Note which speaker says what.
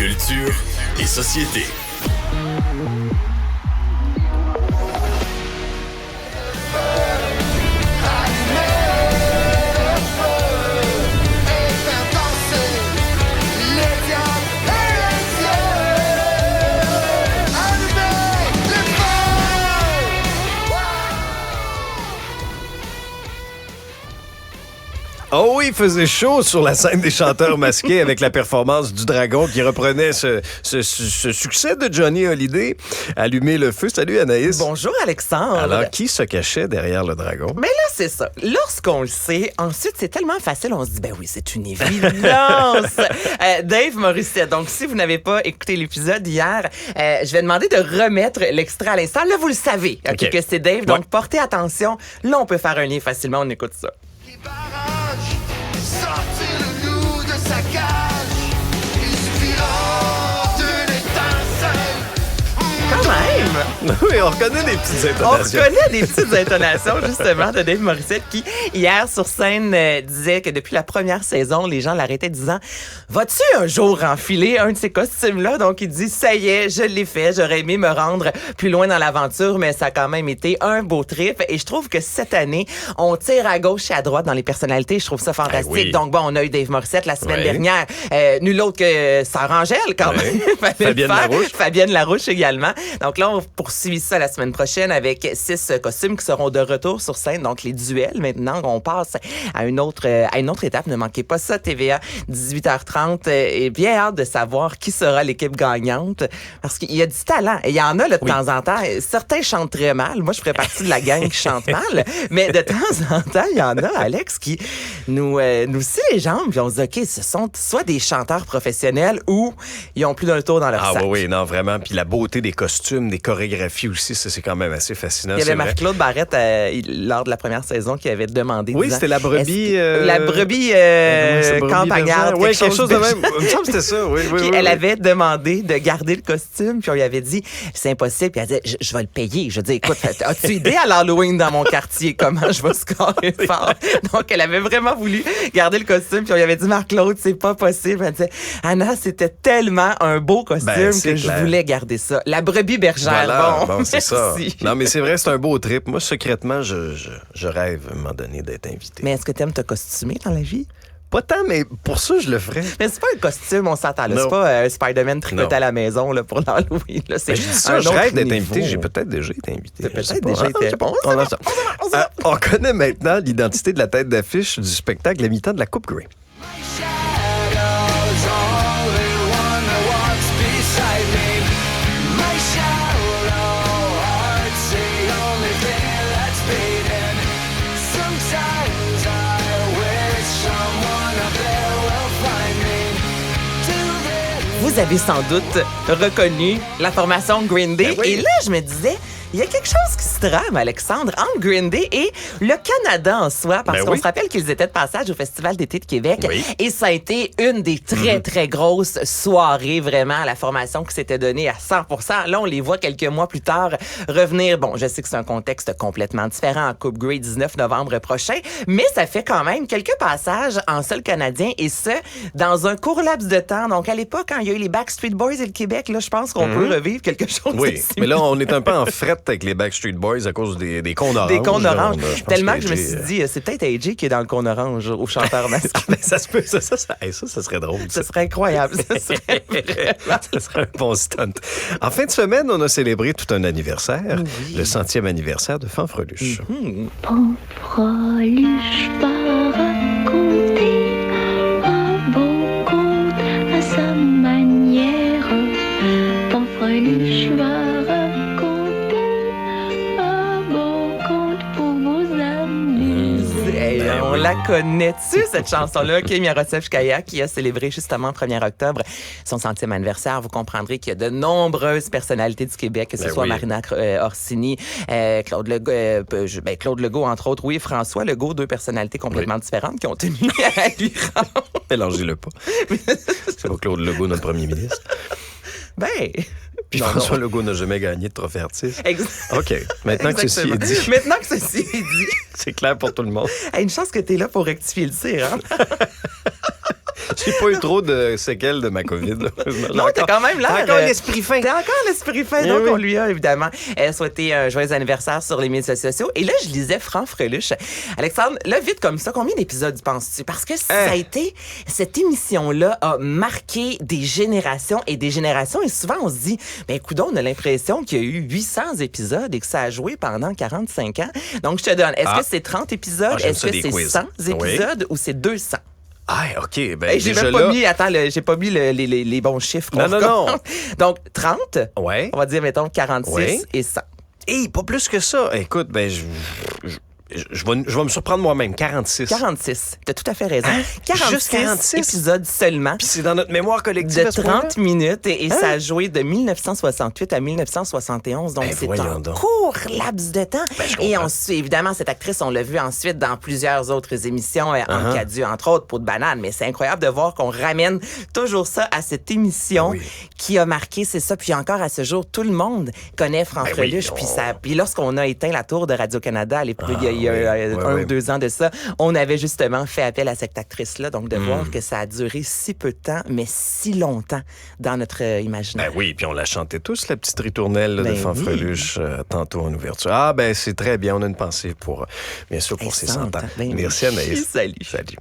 Speaker 1: Culture et société.
Speaker 2: Oh oui, il faisait chaud sur la scène des chanteurs masqués avec la performance du dragon qui reprenait ce succès de Johnny Hallyday. Allumer le feu. Salut Anaïs.
Speaker 3: Bonjour Alexandre.
Speaker 2: Alors, qui se cachait derrière le dragon?
Speaker 3: Mais là, c'est ça. Lorsqu'on le sait, ensuite, c'est tellement facile, on se dit, ben oui, c'est une évidence. Dave Morissette. Donc, si vous n'avez pas écouté l'épisode hier, je vais demander de remettre l'extrait à l'instant. Là, vous le savez okay, que c'est Dave. Donc, portez attention. Là, on peut faire un lien facilement. On écoute ça.
Speaker 4: Sortir le loup de sa cage, inspirant d'une étincelle.
Speaker 3: Quand même!
Speaker 2: Oui, on reconnaît des petites intonations.
Speaker 3: On reconnaît des petites intonations, justement, de Dave Morissette qui, hier, sur scène, disait que depuis la première saison, les gens l'arrêtaient disant « Vas-tu un jour enfiler un de ces costumes-là? » Donc, il dit « Ça y est, je l'ai fait. J'aurais aimé me rendre plus loin dans l'aventure, mais ça a quand même été un beau trip. » Et je trouve que cette année, on tire à gauche et à droite dans les personnalités. Je trouve ça fantastique.
Speaker 2: Oui.
Speaker 3: Donc, bon, on a eu Dave Morissette la semaine dernière. Nul autre que Sarah Angèle, quand même.
Speaker 2: Fabienne Larouche.
Speaker 3: Fabienne Larouche également. Donc là, on poursuit ça la semaine prochaine avec 6 costumes qui seront de retour sur scène. Donc, les duels. Maintenant, on passe à une autre étape. Ne manquez pas ça, TVA, 18h30. Et bien hâte de savoir qui sera l'équipe gagnante. Parce qu'il y a du talent. Et il y en a, là, de temps en temps. Certains chantent très mal. Moi, je ferais partie de la gang qui chante mal. Mais de temps en temps, il y en a, Alex, qui nous scie les jambes. Puis on se dit, OK, ce sont soit des chanteurs professionnels ou ils ont plus d'un tour dans leur sac.
Speaker 2: Ah oui, non, vraiment. Puis la beauté des costumes, des chorégraphies aussi, ça, c'est quand même assez fascinant.
Speaker 3: Il y avait Marc-Claude Barrette, lors de la première saison, qui avait demandé...
Speaker 2: Oui, c'était la brebis...
Speaker 3: La brebis campagnarde.
Speaker 2: Oui, quelque chose de même. Il me semble que c'était ça, oui.
Speaker 3: Puis elle avait demandé de garder le costume, puis on lui avait dit, c'est impossible. Puis elle disait, je vais le payer. Je dis, écoute, as-tu idée à l'Halloween dans mon quartier, comment je vais scorer fort? Donc, elle avait vraiment voulu garder le costume, puis on lui avait dit, Marc-Claude, c'est pas possible. Elle disait, Anna, c'était tellement un beau costume que je voulais garder ça. La brebis bergère.
Speaker 2: Voilà, bon, c'est
Speaker 3: merci.
Speaker 2: ça. Non, mais c'est vrai, c'est un beau trip. Moi, secrètement, je rêve à un moment donné d'être invité.
Speaker 3: Mais est-ce que tu aimes te costumer dans la vie?
Speaker 2: Pas tant, mais pour ça, je le ferais.
Speaker 3: Mais c'est pas un costume, on s'entend. Là. C'est pas un Spider-Man tricoté à la maison là, pour l'Halloween. Là. C'est
Speaker 2: je dis ça, je rêve d'être invité. J'ai peut-être déjà été invité. On connaît maintenant l'identité de la tête d'affiche du spectacle La mi-temps de la Coupe Grey.
Speaker 3: Vous avez sans doute reconnu la formation Green Day.
Speaker 2: Oui.
Speaker 3: Et là, je me disais, il y a quelque chose qui se trame, Alexandre, entre Green Day et le Canada en soi. Parce qu'on se rappelle qu'ils étaient de passage au Festival d'été de Québec. Oui. Et ça a été une des très grosses soirées, vraiment, à la formation qui s'était donnée à 100%. Là, on les voit quelques mois plus tard revenir. Bon, je sais que c'est un contexte complètement différent en Coupe Grey 19 novembre prochain, mais ça fait quand même quelques passages en sol canadien et ce, dans un court laps de temps. Donc, à l'époque, quand il y a eu les Backstreet Boys et le Québec, là, je pense qu'on peut revivre quelque chose de similaire.
Speaker 2: Mais là, on est un peu en frette avec les Backstreet Boys à cause des cônes oranges.
Speaker 3: Des cônes oranges. Tellement que je me
Speaker 2: suis
Speaker 3: dit, c'est peut-être AJ qui est dans le cône orange au chanteur masqué.
Speaker 2: Ça se peut, ça serait drôle.
Speaker 3: Ça serait incroyable. Ça serait
Speaker 2: un bon stunt. En fin de semaine, on a célébré tout un anniversaire, le 100e anniversaire de Fanfreluche.
Speaker 5: Fanfreluche va raconter un beau conte à sa manière. Fanfreluche va
Speaker 3: on la connaît-tu, cette chanson-là? Kim Yaroslawskaïa, qui a célébré justement le 1er octobre son 100e anniversaire. Vous comprendrez qu'il y a de nombreuses personnalités du Québec, que ce soit Marina Orsini, Claude Legault, entre autres. Oui, François Legault, deux personnalités complètement différentes qui ont tenu à lui rendre.
Speaker 2: Mélangez-le pas. C'est pas Claude Legault, notre premier ministre. Puis François Legault n'a jamais gagné de trophée artiste. OK. Maintenant que ceci est dit.
Speaker 3: C'est
Speaker 2: clair pour tout le monde.
Speaker 3: Une chance que tu es là pour rectifier le tir. Hein?
Speaker 2: J'ai pas eu trop de séquelles de ma COVID.
Speaker 3: Non, t'as quand même l'air...
Speaker 2: T'as encore l'esprit fin.
Speaker 3: T'as encore l'esprit fin, donc on lui a évidemment souhaité un joyeux anniversaire sur les médias sociaux. Et là, je lisais Franck Freluche. Alexandre, là, vite comme ça, combien d'épisodes penses-tu? Parce que ça a été... Cette émission-là a marqué des générations et des générations. Et souvent, on se dit, ben coudonc, on a l'impression qu'il y a eu 800 épisodes et que ça a joué pendant 45 ans. Donc, je te donne. Est-ce que c'est 30 épisodes? Est-ce que c'est 100 épisodes ou c'est 200?
Speaker 2: Ah, OK. Ben,
Speaker 3: j'ai même pas mis, j'ai pas mis les bons chiffres.
Speaker 2: Non.
Speaker 3: Donc, 30,
Speaker 2: ouais.
Speaker 3: On va dire, mettons, 46 et 100.
Speaker 2: Hey, pas plus que ça. Écoute, ben, je vais me surprendre moi-même. 46.
Speaker 3: 46. T'as tout à fait raison.
Speaker 2: Hein?
Speaker 3: 46,
Speaker 2: Juste 46
Speaker 3: épisodes seulement.
Speaker 2: Puis c'est dans notre mémoire collective.
Speaker 3: De 30 minutes. Et ça a joué de 1968 à 1971. Donc, c'est un court laps de temps. Et ensuite, évidemment, cette actrice, on l'a vue ensuite dans plusieurs autres émissions. En Cadu, entre autres, Peau de banane. Mais c'est incroyable de voir qu'on ramène toujours ça à cette émission qui a marqué, c'est ça. Puis encore à ce jour, tout le monde connaît Franck Freluche. Puis lorsqu'on a éteint la tour de Radio-Canada à l'époque, il y a 1 ou 2 ans de ça, on avait justement fait appel à cette actrice-là. Donc, de voir que ça a duré si peu de temps, mais si longtemps dans notre imaginaire.
Speaker 2: Ben oui, puis on la chantait tous, la petite ritournelle de Franck Freluche, tantôt en ouverture. Ah, ben c'est très bien. On a une pensée pour, bien sûr, pour ses 100 ans.
Speaker 3: Ben
Speaker 2: merci Anaïs.
Speaker 3: Salut.
Speaker 2: Salut.